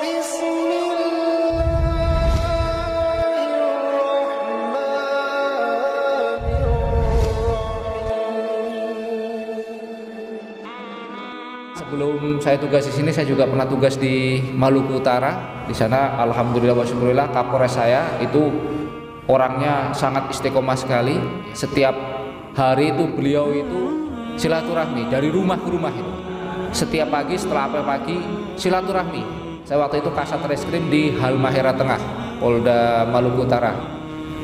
Sebelum saya tugas di sini, saya juga pernah tugas di Maluku Utara. Di sana, alhamdulillah wa syukurillah, Kapolres saya itu orangnya sangat istiqomah sekali. Setiap hari itu beliau itu silaturahmi dari rumah ke rumah itu. Setiap pagi setelah apel pagi silaturahmi. Saya waktu itu Kasat Reskrim di Halmahera Tengah, Polda Maluku Utara.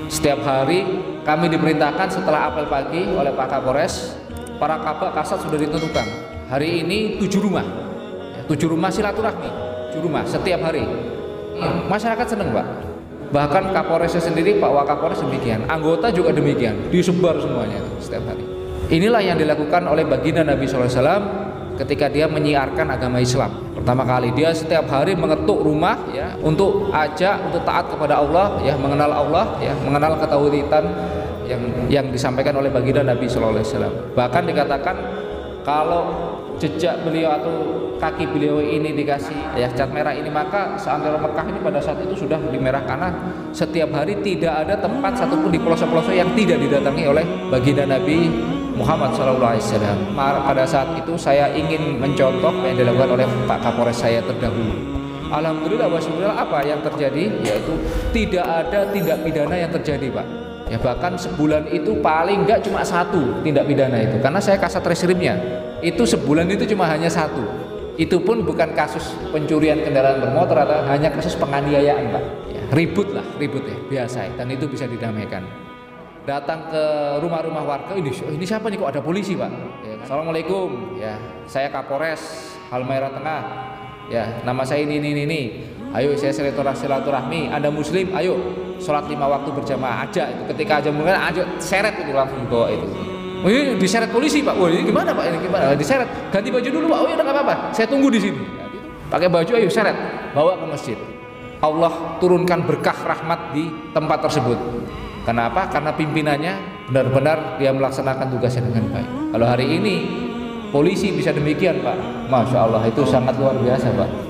Setiap hari kami diperintahkan setelah apel pagi oleh Pak Kapolres, para kabak kasat sudah ditentukan. Hari ini 7 rumah, 7 rumah silaturahmi, 7 rumah setiap hari. Masyarakat senang, Pak. Bahkan Kapolresnya sendiri, Pak Wakapolres demikian, anggota juga demikian, disebar semuanya setiap hari. Inilah yang dilakukan oleh baginda Nabi SAW ketika dia menyiarkan agama Islam. Pertama kali dia setiap hari mengetuk rumah, ya, untuk ajak untuk taat kepada Allah, ya, mengenal Allah, ya, mengenal ketauhidan yang disampaikan oleh baginda Nabi SAW. Bahkan dikatakan kalau jejak beliau atau kaki beliau ini dikasih ya cat merah ini, maka seantero Mekah ini pada saat itu sudah dimerah, karena setiap hari tidak ada tempat satupun di pelosok-pelosok yang tidak didatangi oleh baginda Nabi Muhammad SAW. Pada saat itu saya ingin mencontoh yang dilakukan oleh Pak Kapolres saya terdahulu. Alhamdulillah wa syukurillah, apa yang terjadi yaitu tidak ada tindak pidana yang terjadi, Pak. Ya, bahkan sebulan itu paling enggak cuma 1 tindak pidana itu, karena saya Kasat Reskrimnya itu sebulan itu cuma hanya 1. Itu pun bukan kasus pencurian kendaraan bermotor, atau hanya kasus penganiayaan, Pak. Ya, ribut ya, biasa, dan itu bisa didamaikan. Datang ke rumah-rumah warga, ini siapa nih, kok ada polisi, Pak? Ya, kan? Assalamualaikum, ya, saya Kapolres Halmahera Tengah, ya, nama saya ini. Ayo saya silaturahmi, Anda Muslim, ayo sholat 5 waktu berjamaah aja. Itu ketika aja mulai, aja seret itu langsung bawa itu. Oh iya, diseret polisi, Pak. Wah, ini gimana, Pak? Ini gimana? Diseret. Ganti baju dulu, Pak. Oh iya, enggak apa-apa. Saya tunggu di sini. Ya, gitu. Pakai baju, ayo seret, bawa ke masjid. Allah turunkan berkah rahmat di tempat tersebut. Kenapa? Karena pimpinannya benar-benar dia melaksanakan tugasnya dengan baik. Kalau hari ini polisi bisa demikian, Pak, Masya Allah, itu sangat luar biasa, Pak.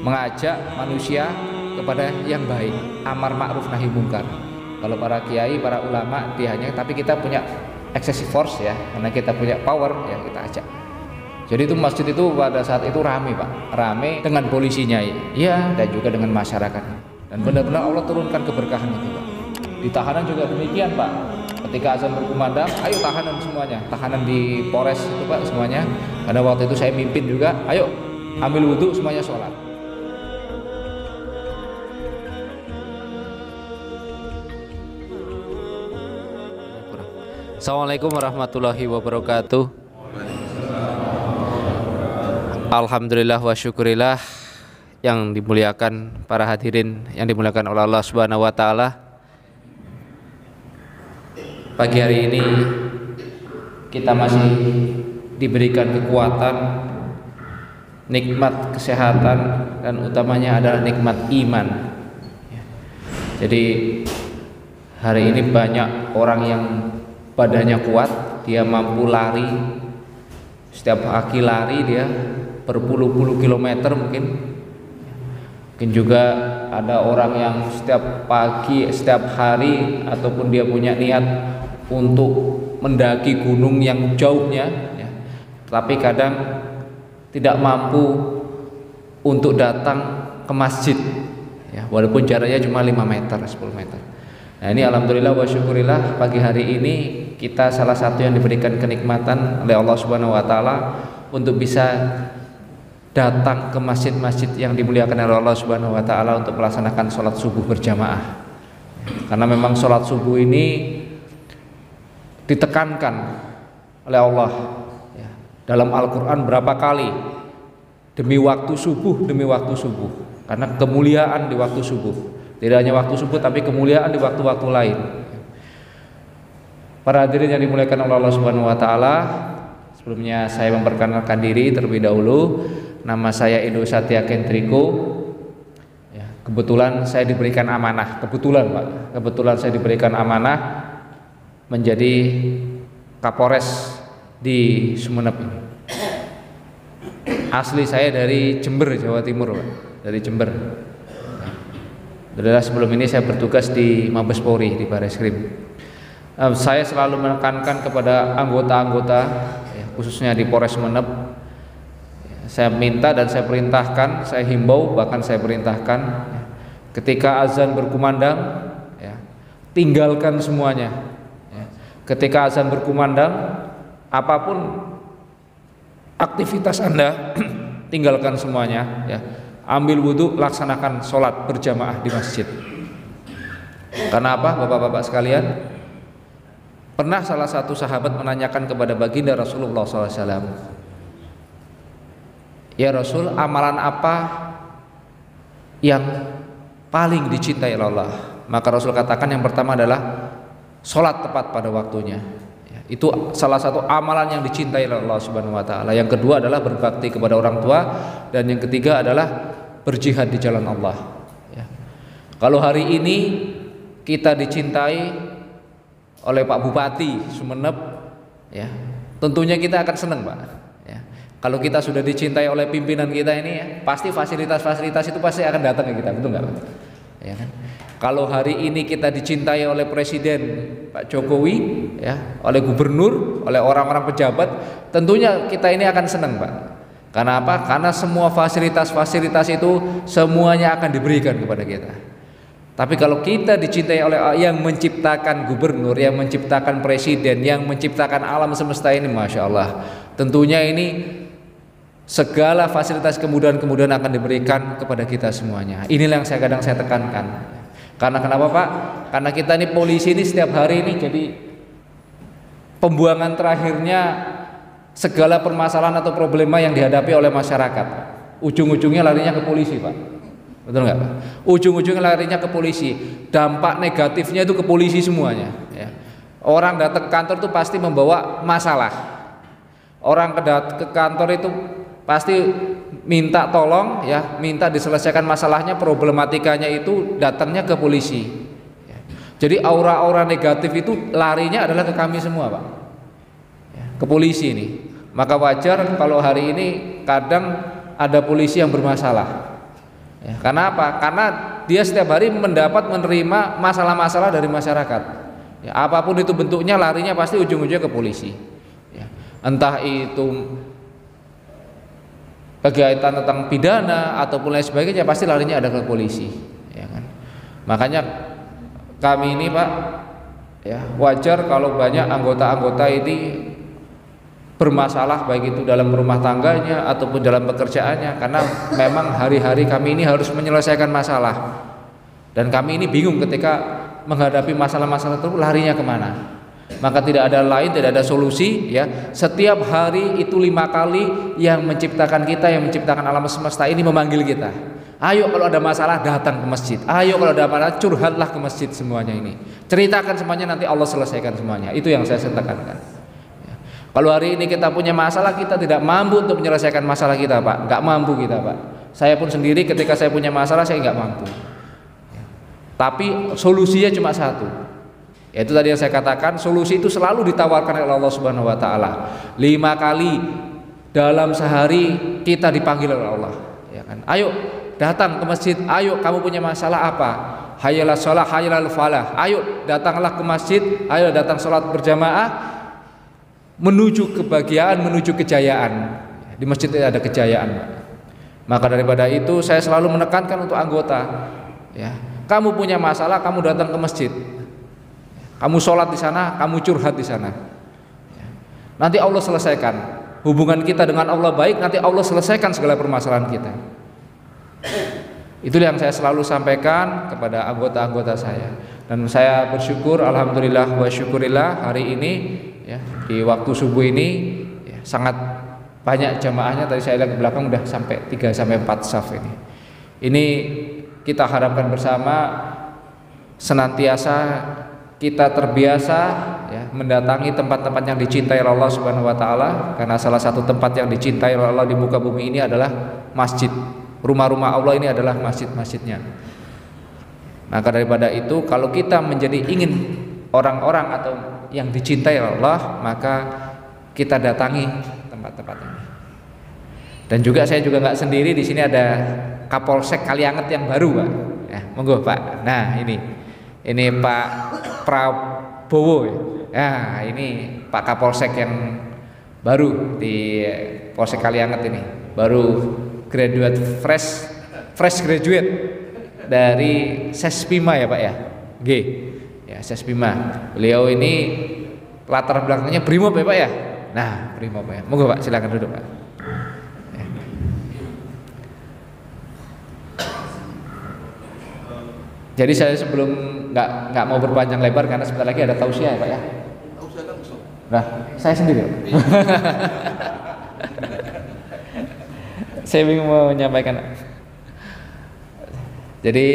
Mengajak manusia kepada yang baik, amar ma'ruf nahi mungkar. Kalau para kiai, para ulama hanya, tapi kita punya excessive force, ya, karena kita punya power, ya, kita ajak. Jadi itu masjid itu pada saat itu rame, Pak, rame dengan polisinya, ya, dan juga dengan masyarakat. Dan benar-benar Allah turunkan keberkahan itu, Pak. Di tahanan juga demikian, Pak. Ketika azan berkumandang, ayo tahanan semuanya, tahanan di Polres itu, Pak, semuanya. Karena waktu itu saya mimpin juga, ayo ambil wudhu semuanya sholat. Assalamualaikum warahmatullahi wabarakatuh. Alhamdulillah wa syukurillah, yang dimuliakan para hadirin yang dimuliakan oleh Allah Subhanahu wa taala. Pagi hari ini kita masih diberikan kekuatan, nikmat kesehatan, dan utamanya adalah nikmat iman. Jadi hari ini banyak orang yang badannya kuat, dia mampu lari, setiap pagi lari dia berpuluh-puluh kilometer mungkin juga ada orang yang setiap pagi, setiap hari, ataupun dia punya niat untuk mendaki gunung yang jauhnya, ya, tapi kadang tidak mampu untuk datang ke masjid, ya, walaupun jaraknya cuma 5 meter, 10 meter. Nah, ini alhamdulillah wa syukurillah, pagi hari ini kita salah satu yang diberikan kenikmatan oleh Allah Subhanahu wa taala untuk bisa datang ke masjid-masjid yang dimuliakan oleh Allah Subhanahu wa taala untuk melaksanakan sholat subuh berjamaah. Karena memang sholat subuh ini ditekankan oleh Allah, ya, dalam Al-Quran berapa kali, demi waktu subuh, karena kemuliaan di waktu subuh. Tidak hanya waktu subuh, tapi kemuliaan di waktu-waktu lain. Para hadirin yang dimuliakan oleh Allah Subhanahu wa taala, sebelumnya saya memperkenalkan diri terlebih dahulu. Nama saya Indo Satya Kendriko. Ya, kebetulan saya diberikan amanah, kebetulan saya diberikan amanah menjadi Kapolres di Sumeneb. Asli saya dari Jember, Jawa Timur, Pak. dari Jember. Adalah sebelum ini saya bertugas di Mabes Polri di Bareskrim. Saya selalu menekankan kepada anggota-anggota, khususnya di Polres Sumeneb, saya minta dan saya perintahkan, saya himbau, bahkan saya perintahkan, ketika azan berkumandang, tinggalkan semuanya. Ketika azan berkumandang, apapun aktivitas Anda, tinggalkan semuanya. Ambil wudhu, laksanakan sholat berjamaah di masjid. Karena apa, bapak-bapak sekalian? Pernah salah satu sahabat menanyakan kepada baginda Rasulullah SAW, ya Rasul, amalan apa yang paling dicintai Allah? Maka Rasul katakan yang pertama adalah sholat tepat pada waktunya. Itu salah satu amalan yang dicintai oleh Allah Subhanahu wa taala. Yang kedua adalah berbakti kepada orang tua, dan yang ketiga adalah berjihad di jalan Allah. Kalau hari ini kita dicintai oleh Pak Bupati Sumeneb, tentunya kita akan senang, Pak. Kalau kita sudah dicintai oleh pimpinan kita ini, pasti fasilitas-fasilitas itu pasti akan datang ke kita, betul nggak, Pak? Kalau hari ini kita dicintai oleh Presiden Pak Jokowi, oleh Gubernur, oleh orang-orang pejabat, tentunya kita ini akan senang, Pak. Karena apa? Karena semua fasilitas-fasilitas itu semuanya akan diberikan kepada kita. Tapi kalau kita dicintai oleh yang menciptakan gubernur, yang menciptakan presiden, yang menciptakan alam semesta ini, Masya Allah, tentunya ini segala fasilitas kemudahan-kemudahan akan diberikan kepada kita semuanya. Inilah yang kadang saya tekankan. Karena kenapa, Pak? Karena kita ini polisi ini setiap hari ini jadi pembuangan terakhirnya segala permasalahan atau problema yang dihadapi oleh masyarakat. Ujung-ujungnya larinya ke polisi, Pak. Betul nggak, Pak? Ujung-ujungnya larinya ke polisi. Dampak negatifnya itu ke polisi semuanya. Orang datang ke kantor itu pasti membawa masalah. Orang ke kantor itu pasti minta tolong, minta diselesaikan masalahnya, problematikanya itu datangnya ke polisi. Jadi aura-aura negatif itu larinya adalah ke kami semua, Pak. Ke polisi ini. Maka wajar kalau hari ini kadang ada polisi yang bermasalah. Karena apa? Karena dia setiap hari menerima masalah-masalah dari masyarakat. Apapun itu bentuknya, larinya pasti ujung-ujungnya ke polisi. Entah itu kegiatan tentang pidana ataupun lain sebagainya, pasti larinya ada ke polisi. Makanya kami ini, Pak, wajar kalau banyak anggota-anggota ini bermasalah, baik itu dalam rumah tangganya ataupun dalam pekerjaannya, karena memang hari-hari kami ini harus menyelesaikan masalah, dan kami ini bingung ketika menghadapi masalah-masalah itu larinya kemana. Maka tidak ada lain, tidak ada solusi, setiap hari itu 5 kali yang menciptakan kita, yang menciptakan alam semesta ini memanggil kita. Ayo kalau ada masalah datang ke masjid, ayo kalau ada masalah curhatlah ke masjid, semuanya ini ceritakan semuanya, nanti Allah selesaikan semuanya. Itu yang saya tekankan. Kalau hari ini kita punya masalah, kita tidak mampu untuk menyelesaikan masalah kita, Pak. Nggak mampu kita, Pak. Saya pun sendiri ketika saya punya masalah, saya nggak mampu. Tapi solusinya cuma satu. Yaitu tadi yang saya katakan, solusi itu selalu ditawarkan oleh Allah Subhanahu wa taala. 5 kali dalam sehari kita dipanggil oleh Allah, Ayo datang ke masjid, ayo kamu punya masalah apa? Hayyalah shalah, hayyalal falah. Ayo datanglah ke masjid, ayo datang sholat berjamaah, menuju kebahagiaan, menuju kejayaan. Di masjid ada kejayaan. Maka daripada itu saya selalu menekankan untuk anggota, kamu punya masalah, kamu datang ke masjid, kamu sholat di sana, kamu curhat di sana. Nanti Allah selesaikan. Hubungan kita dengan Allah baik, nanti Allah selesaikan segala permasalahan kita. Itulah yang saya selalu sampaikan kepada anggota-anggota saya. Dan saya bersyukur, alhamdulillah wa syukurillah, hari ini di waktu subuh ini sangat banyak jamaahnya. Tadi saya lihat ke belakang udah sampai 3-4 saf ini. Ini kita harapkan bersama senantiasa kita terbiasa mendatangi tempat-tempat yang dicintai oleh Allah Subhanahu wa taala, karena salah satu tempat yang dicintai oleh Allah di muka bumi ini adalah masjid. Rumah-rumah Allah ini adalah masjid-masjidnya. Maka daripada itu, kalau kita menjadi ingin orang-orang atau yang dicintai Allah, maka kita datangi tempat-tempat ini. Dan juga saya juga nggak sendiri, di sini ada Kapolsek Kalianget yang baru, Pak. Ya, monggo Pak. Nah, ini Pak Prabowo. Ya, ini Pak Kapolsek yang baru di Polsek Kalianget ini, baru graduate fresh graduate dari Sespima ya Pak ya. G. Ya, Sespima. Beliau ini latar belakangnya Brimob ya Pak ya. Nah, Brimob ya. Monggo Pak, silakan duduk Pak. Ya. Jadi saya sebelum nggak mau berpanjang lebar karena sebentar lagi ada tausiah ya Pak ya. Nah, saya sendiri. Saya bingung mau menyampaikan. Jadi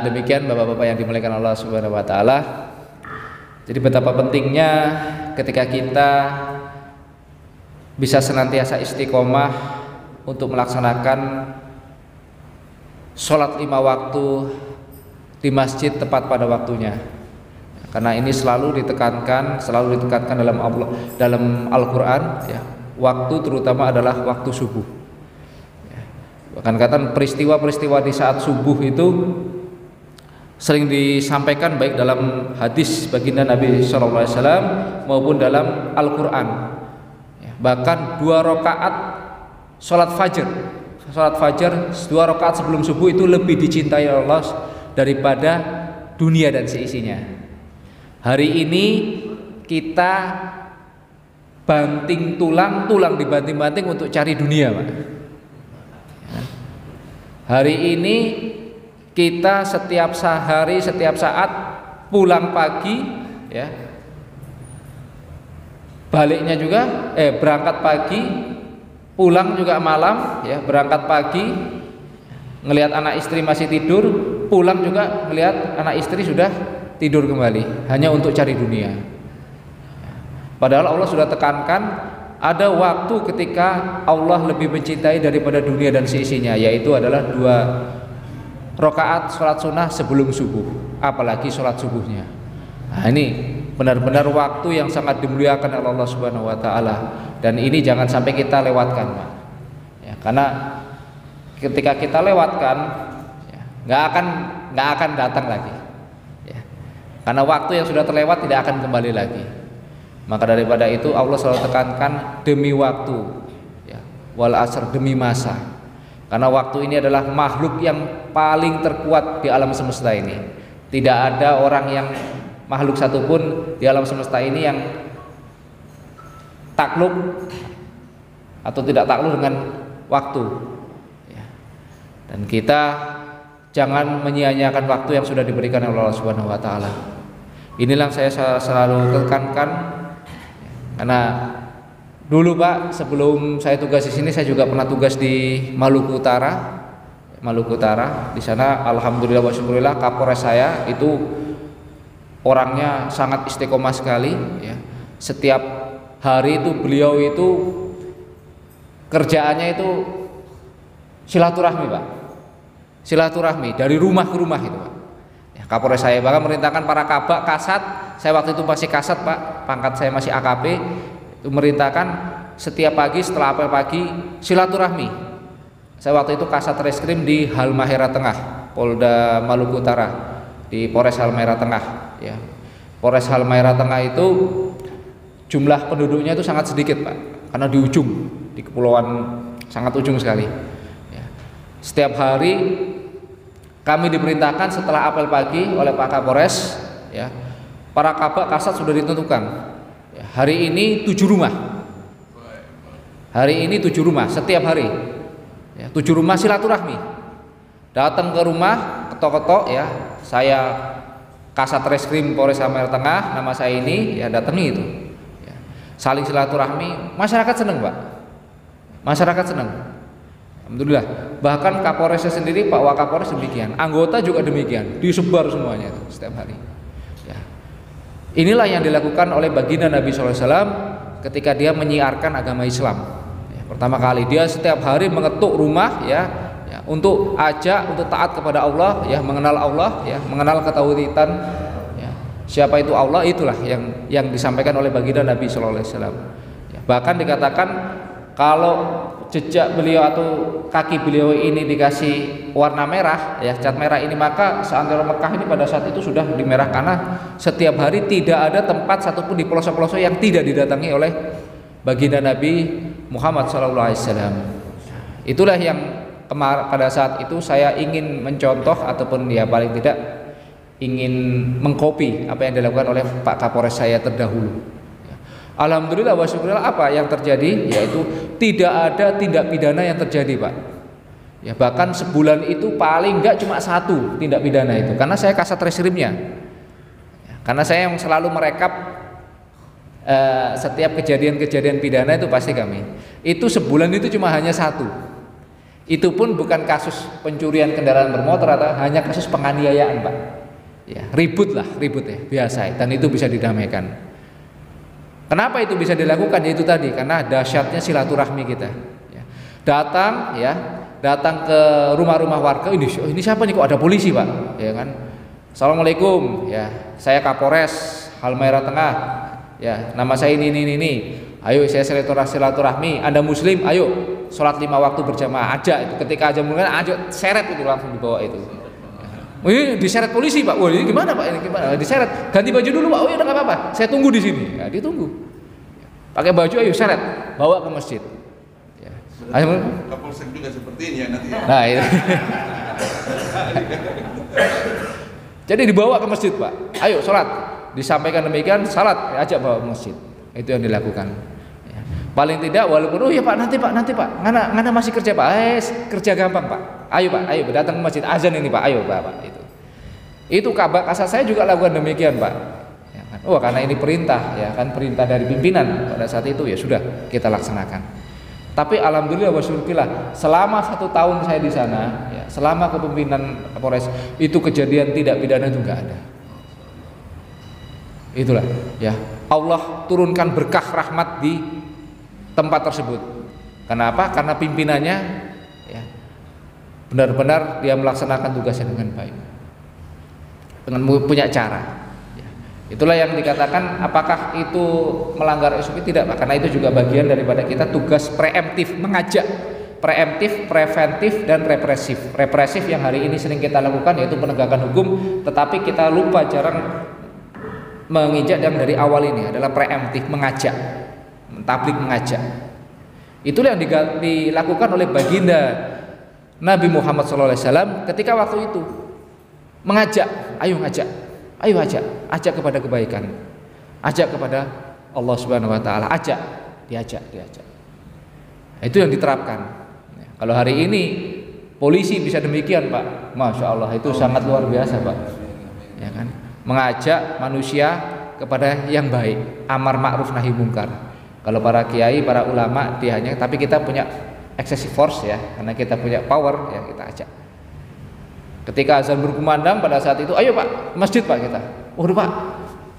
demikian Bapak-bapak yang dimuliakan Allah Subhanahu wa taala. Jadi betapa pentingnya ketika kita bisa senantiasa istiqomah untuk melaksanakan sholat 5 waktu di masjid tepat pada waktunya. Karena ini selalu ditekankan dalam Al-Quran ya, waktu terutama adalah waktu subuh ya. Bahkan kata peristiwa-peristiwa di saat subuh itu sering disampaikan baik dalam hadis baginda Nabi SAW maupun dalam Al-Quran ya. Bahkan 2 rakaat sholat fajar 2 rakaat sebelum subuh itu lebih dicintai Allah daripada dunia dan seisinya. Hari ini kita banting tulang dibanting-banting untuk cari dunia, Pak. Hari ini kita setiap saat pulang pagi ya. Baliknya juga berangkat pagi, pulang juga malam ya, berangkat pagi ngelihat anak istri masih tidur, pulang juga ngelihat anak istri sudah tidur kembali hanya untuk cari dunia. Padahal Allah sudah tekankan ada waktu ketika Allah lebih mencintai daripada dunia dan seisinya, yaitu adalah 2 rakaat sholat sunnah sebelum subuh, apalagi sholat subuhnya. Nah, ini benar-benar waktu yang sangat dimuliakan oleh Allah Subhanahu wa taala, dan ini jangan sampai kita lewatkan, Pak. Ya, karena ketika kita lewatkan ya, nggak akan datang lagi. Karena waktu yang sudah terlewat tidak akan kembali lagi. Maka daripada itu Allah selalu tekankan demi waktu ya, wal asr, demi masa. Karena waktu ini adalah makhluk yang paling terkuat di alam semesta ini. Tidak ada orang yang makhluk satupun di alam semesta ini yang takluk atau tidak takluk dengan waktu ya. Dan kita jangan menyia-nyiakan waktu yang sudah diberikan oleh Allah Subhanahu wa taala. Inilah saya selalu tekankan karena dulu Pak, sebelum saya tugas di sini saya juga pernah tugas di Maluku Utara. Di sana alhamdulillah wa syukurillah Kapolres saya itu orangnya sangat istiqomah sekali ya. Setiap hari itu beliau itu kerjaannya itu silaturahmi, Pak. Silaturahmi dari rumah ke rumah itu, Pak. Ya, Kapolres saya bahkan merintahkan para kabak kasat, saya waktu itu masih kasat, Pak, pangkat saya masih AKP, itu merintahkan setiap pagi setelah apel pagi silaturahmi. Saya waktu itu kasat reskrim di Halmahera Tengah, Polda Maluku Utara, di Polres Halmahera Tengah ya. Polres Halmahera Tengah itu jumlah penduduknya itu sangat sedikit, Pak, karena di ujung, di kepulauan sangat ujung sekali ya. Setiap hari kami diperintahkan setelah apel pagi oleh Pak Kapolres ya, para kabak kasat sudah ditentukan ya, hari ini 7 rumah, hari ini 7 rumah setiap hari ya, 7 rumah silaturahmi, datang ke rumah, ketok-ketok ya, saya kasat reskrim Polres Halmahera Tengah, nama saya ini ya, datangi itu ya, saling silaturahmi, masyarakat senang, Pak, masyarakat senang, alhamdulillah. Bahkan Kapolresnya sendiri, Pak Wakapolres demikian, anggota juga demikian, disebar semuanya itu setiap hari ya. Inilah yang dilakukan oleh baginda Nabi SAW ketika dia menyiarkan agama Islam ya. Pertama kali dia setiap hari mengetuk rumah ya, untuk ajak, untuk taat kepada Allah ya, mengenal Allah ya, mengenal ketauhidan ya. Siapa itu Allah, itulah yang disampaikan oleh baginda Nabi SAW ya. Bahkan dikatakan kalau jejak beliau atau kaki beliau ini dikasih warna merah, ya, cat merah ini, maka seantero Mekah ini pada saat itu sudah dimerah, karena setiap hari tidak ada tempat satupun di pelosok-pelosok yang tidak didatangi oleh baginda Nabi Muhammad SAW. Itulah yang pada saat itu saya ingin mencontoh ataupun ya paling tidak ingin mengkopi apa yang dilakukan oleh Pak Kapolres saya terdahulu. Alhamdulillah wa syukurillah, apa yang terjadi yaitu tidak ada tindak pidana yang terjadi, Pak. Ya, bahkan sebulan itu paling enggak cuma satu tindak pidana itu, karena saya kasat reskrimnya. Ya, karena saya yang selalu merekap setiap kejadian-kejadian pidana itu pasti kami. Itu sebulan itu cuma hanya satu. Itu pun bukan kasus pencurian kendaraan bermotor atau hanya kasus penganiayaan, Pak. Ya, ribut ya, biasa, dan itu bisa didamaikan. Kenapa itu bisa dilakukan? Yaitu tadi, karena dahsyatnya silaturahmi kita. Ya. Datang ke rumah-rumah warga. Ini siapa nih, kok ada polisi, Pak? Ya kan? Assalamualaikum, ya, saya Kapolres Halmahera Tengah. Ya, nama saya ini. Ayo saya silaturahmi. Anda Muslim, ayo sholat 5 waktu berjamaah. Ajak itu. Ketika aja mulai, aja seret itu langsung dibawa itu. Ini diseret polisi, Pak. Wah, ini gimana, Pak? Ini gimana? Diseret. Ganti baju dulu, Pak. Oh, ya udah, nggak apa-apa. Saya tunggu di sini. Ya, ditunggu. Pakai baju, ayo seret, bawa ke masjid. Ya. Kapolsek juga seperti ini ya nanti. Ya? Nah, itu. Jadi dibawa ke masjid, Pak. Ayo sholat. Disampaikan demikian, salat, ajak bawa ke masjid. Itu yang dilakukan. Ya. Paling tidak, walaupun oh ya Pak, nanti Pak. Ngana masih kerja, Pak. Kerja gampang, Pak. Ayo Pak, ayo datang ke masjid, azan ini Pak, ayo Pak. Itu kabar kasat saya juga lakukan demikian, Pak. Ya kan? Oh, karena ini perintah, ya kan, perintah dari pimpinan pada saat itu, ya sudah kita laksanakan. Tapi alhamdulillah wa syukurillah, selama 1 tahun saya di sana, ya, selama kepemimpinan Kapolres, itu kejadian tidak pidana itu enggak ada. Itulah, ya, Allah turunkan berkah rahmat di tempat tersebut. Kenapa? Karena pimpinannya, ya, benar-benar dia melaksanakan tugasnya dengan baik, dengan punya cara. Ya. Itulah yang dikatakan apakah itu melanggar SOP, tidak, Pak. Karena itu juga bagian daripada kita tugas preemptif, mengajak, preemptif, preventif, dan represif. Represif yang hari ini sering kita lakukan yaitu penegakan hukum, tetapi kita lupa, jarang menginjak yang dari awal ini adalah preemptif, mengajak, mentablik, mengajak. Itulah yang dilakukan oleh baginda Nabi Muhammad SAW ketika waktu itu mengajak, ayo ajak kepada kebaikan, ajak kepada Allah Subhanahu Wa Taala, diajak. Itu yang diterapkan. Kalau hari ini polisi bisa demikian, Pak, masya Allah, itu sangat luar biasa, Pak. Ya kan? Mengajak manusia kepada yang baik, amar ma'ruf nahi mungkar. Kalau para kiai, para ulama dia hanya, tapi kita punya excessive force, ya, karena kita punya power, ya, kita ajak. Ketika azan berkumandang pada saat itu, ayo Pak, masjid Pak kita. Waduh Pak,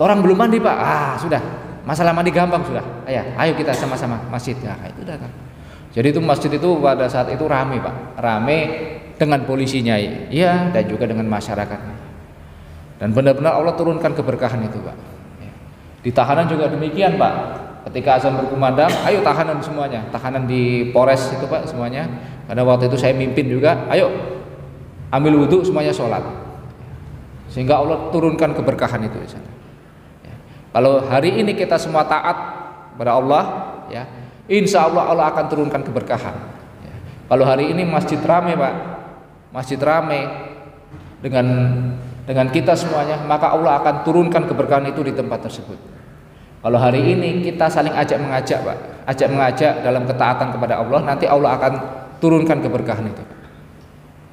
orang belum mandi Pak. Sudah, masalah mandi gampang sudah. Ayo kita sama-sama masjid. Ya, itu datang. Jadi itu masjid itu pada saat itu rame, Pak, rame dengan polisinya, ya, dan juga dengan masyarakat. Dan benar-benar Allah turunkan keberkahan itu, Pak. Di tahanan juga demikian, Pak. Ketika azan berkumandang, ayo tahanan semuanya, tahanan di Polres itu, Pak, semuanya. Karena waktu itu saya mimpin juga, ayo ambil wudhu semuanya sholat. Sehingga Allah turunkan keberkahan itu di sana. Ya. Kalau hari ini kita semua taat pada Allah, ya, insya Allah Allah akan turunkan keberkahan. Ya. Kalau hari ini masjid rame, Pak, masjid rame dengan kita semuanya, maka Allah akan turunkan keberkahan itu di tempat tersebut. Kalau hari ini kita saling ajak mengajak, Pak, ajak mengajak dalam ketaatan kepada Allah, nanti Allah akan turunkan keberkahan itu, Pak.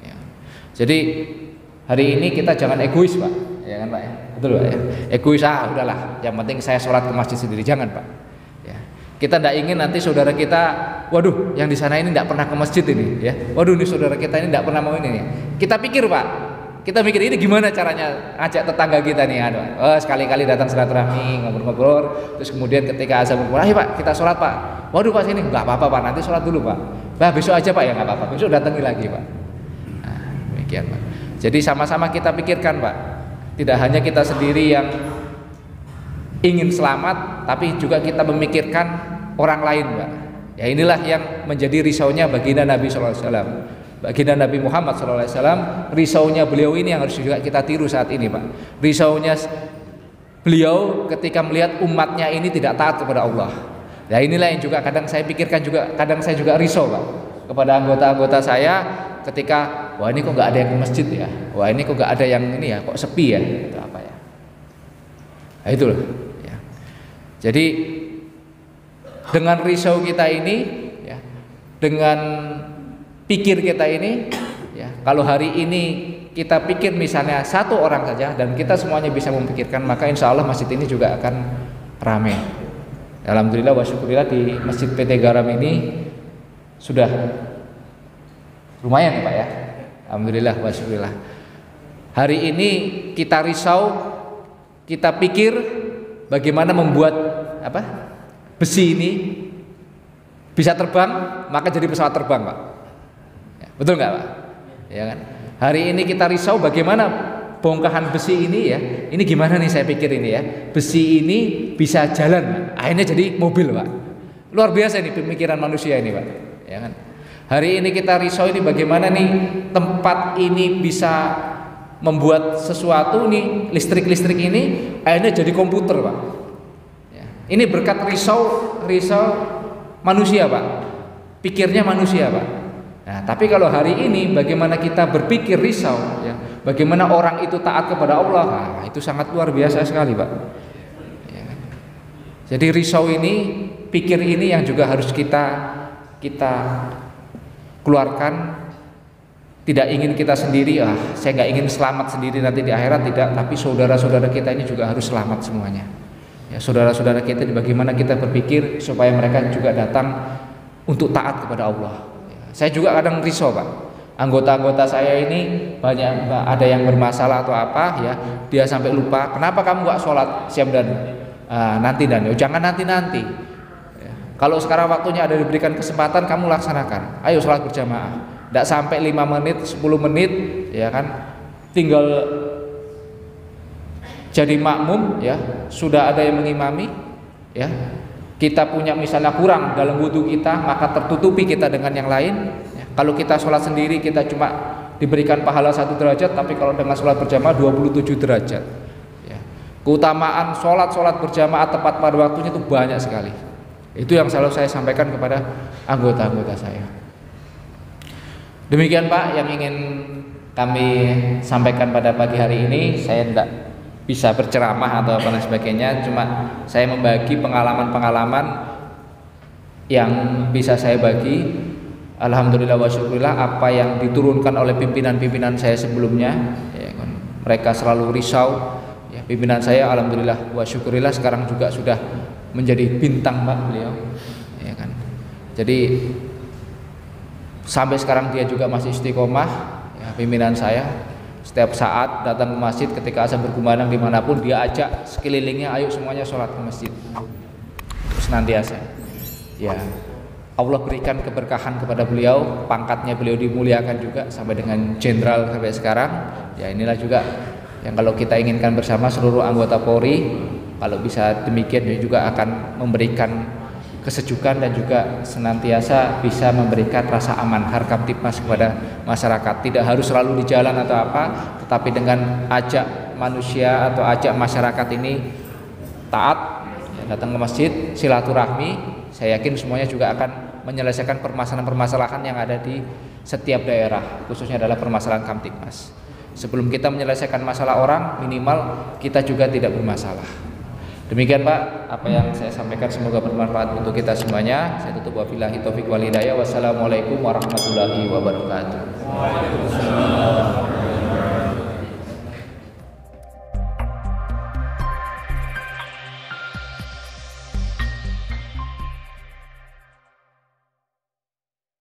Ya. Jadi hari ini kita jangan egois, Pak, ya kan, Pak, ya? Betul, Pak, ya? Egois, udahlah, yang penting saya sholat ke masjid sendiri, jangan, Pak. Ya. Kita tidak ingin nanti saudara kita, waduh, yang di sana ini tidak pernah ke masjid ini, ya. Waduh, ini saudara kita ini tidak pernah mau ini, ya. Kita pikir, Pak. Kita mikir ini gimana caranya ngajak tetangga kita nih, sekali-kali datang silaturahmi, ngobrol-ngobrol, terus kemudian ketika azan berkumandang, ayo Pak kita sholat Pak. Waduh Pak sini, nggak apa-apa Pak, nanti sholat dulu Pak. Besok aja Pak, ya nggak apa-apa, besok datangi lagi Pak. Nah, demikian Pak. Jadi sama-sama kita pikirkan, Pak. Tidak hanya kita sendiri yang ingin selamat, tapi juga kita memikirkan orang lain, Pak. Ya inilah yang menjadi risaunya baginda Nabi sallallahu alaihi wasallam. Baginda Nabi Muhammad sallallahu alaihi wasallam, risaunya beliau ini yang harus juga kita tiru saat ini, Pak. Risaunya beliau ketika melihat umatnya ini tidak taat kepada Allah. Ya inilah yang juga kadang saya pikirkan juga, kadang saya juga risau, Pak, kepada anggota-anggota saya ketika wah ini kok nggak ada yang ke masjid ya, wah ini kok nggak ada yang ini ya, kok sepi ya, itu apa ya? Nah, itu loh. Ya. Jadi dengan risau kita ini, ya, dengan pikir kita ini, ya, kalau hari ini kita pikir misalnya satu orang saja dan kita semuanya bisa memikirkan, maka insya Allah masjid ini juga akan ramai. Alhamdulillah wa syukurillah di Masjid PT Garam ini sudah lumayan ya Pak ya. Alhamdulillah wa syukurillah. Hari ini kita risau, kita pikir bagaimana membuat apa? Besi ini bisa terbang, maka jadi pesawat terbang, Pak. Ya, betul nggak, Pak? Ya kan? Hari ini kita risau bagaimana bongkahan besi ini ya. Ini gimana nih saya pikir ini ya. Besi ini bisa jalan, akhirnya jadi mobil, Pak. Luar biasa nih pemikiran manusia ini, Pak. Ya kan? Hari ini kita risau ini bagaimana nih tempat ini bisa membuat sesuatu nih, listrik ini akhirnya jadi komputer, Pak. Ini berkat risau manusia, Pak. Pikirnya manusia, Pak. Nah, tapi kalau hari ini bagaimana kita berpikir risau, ya, bagaimana orang itu taat kepada Allah, nah, itu sangat luar biasa sekali, Pak. Ya. Jadi risau ini, pikir ini yang juga harus kita keluarkan. Tidak ingin kita sendiri, saya nggak ingin selamat sendiri nanti di akhirat, tidak. Tapi saudara-saudara kita ini juga harus selamat semuanya. Ya, saudara-saudara kita, bagaimana kita berpikir supaya mereka juga datang untuk taat kepada Allah. Ya, saya juga kadang risau, Pak. Anggota-anggota saya ini banyak ada yang bermasalah atau apa, ya, dia sampai lupa. Kenapa kamu nggak sholat siang dan nanti dan jangan nanti. Ya, kalau sekarang waktunya ada diberikan kesempatan, kamu laksanakan. Ayo sholat berjamaah. Tidak sampai 5 menit, 10 menit, ya kan? Tinggal jadi makmum, ya, sudah ada yang mengimami, ya. Kita punya misalnya kurang dalam wudhu kita, maka tertutupi kita dengan yang lain. Ya. Kalau kita sholat sendiri, kita cuma diberikan pahala 1 derajat, tapi kalau dengan sholat berjamaah 27 derajat. Ya. Keutamaan sholat berjamaah tepat pada waktunya itu banyak sekali. Itu yang selalu saya sampaikan kepada anggota-anggota saya. Demikian, Pak, yang ingin kami sampaikan pada pagi hari ini. Saya tidak bisa berceramah atau apa dan sebagainya, cuma saya membagi pengalaman-pengalaman yang bisa saya bagi. Alhamdulillah wa syukurillah, apa yang diturunkan oleh pimpinan-pimpinan saya sebelumnya, ya kan, mereka selalu risau, ya, pimpinan saya alhamdulillah wa syukurillah sekarang juga sudah menjadi bintang, Pak, beliau, ya kan. Jadi sampai sekarang dia juga masih istiqomah, ya, pimpinan saya. Setiap saat datang ke masjid ketika azan berkumandang dimanapun, dia ajak sekelilingnya, ayo semuanya sholat ke masjid. Senantiasa, ya, Allah berikan keberkahan kepada beliau, pangkatnya beliau dimuliakan juga sampai dengan jenderal sampai sekarang. Ya, inilah juga yang kalau kita inginkan bersama seluruh anggota Polri, kalau bisa demikian dia juga akan memberikan kesejukan dan juga senantiasa bisa memberikan rasa aman Harkam Tipmas kepada masyarakat. Tidak harus selalu di jalan atau apa, tetapi dengan ajak manusia atau ajak masyarakat ini taat, ya, datang ke masjid, silaturahmi, saya yakin semuanya juga akan menyelesaikan permasalahan-permasalahan yang ada di setiap daerah, khususnya adalah permasalahan Kamtipmas. Sebelum kita menyelesaikan masalah orang, minimal kita juga tidak bermasalah. Demikian, Pak, apa yang saya sampaikan semoga bermanfaat untuk kita semuanya. Saya tutup wabillahi taufiq wal hidayah. Wassalamualaikum warahmatullahi wabarakatuh.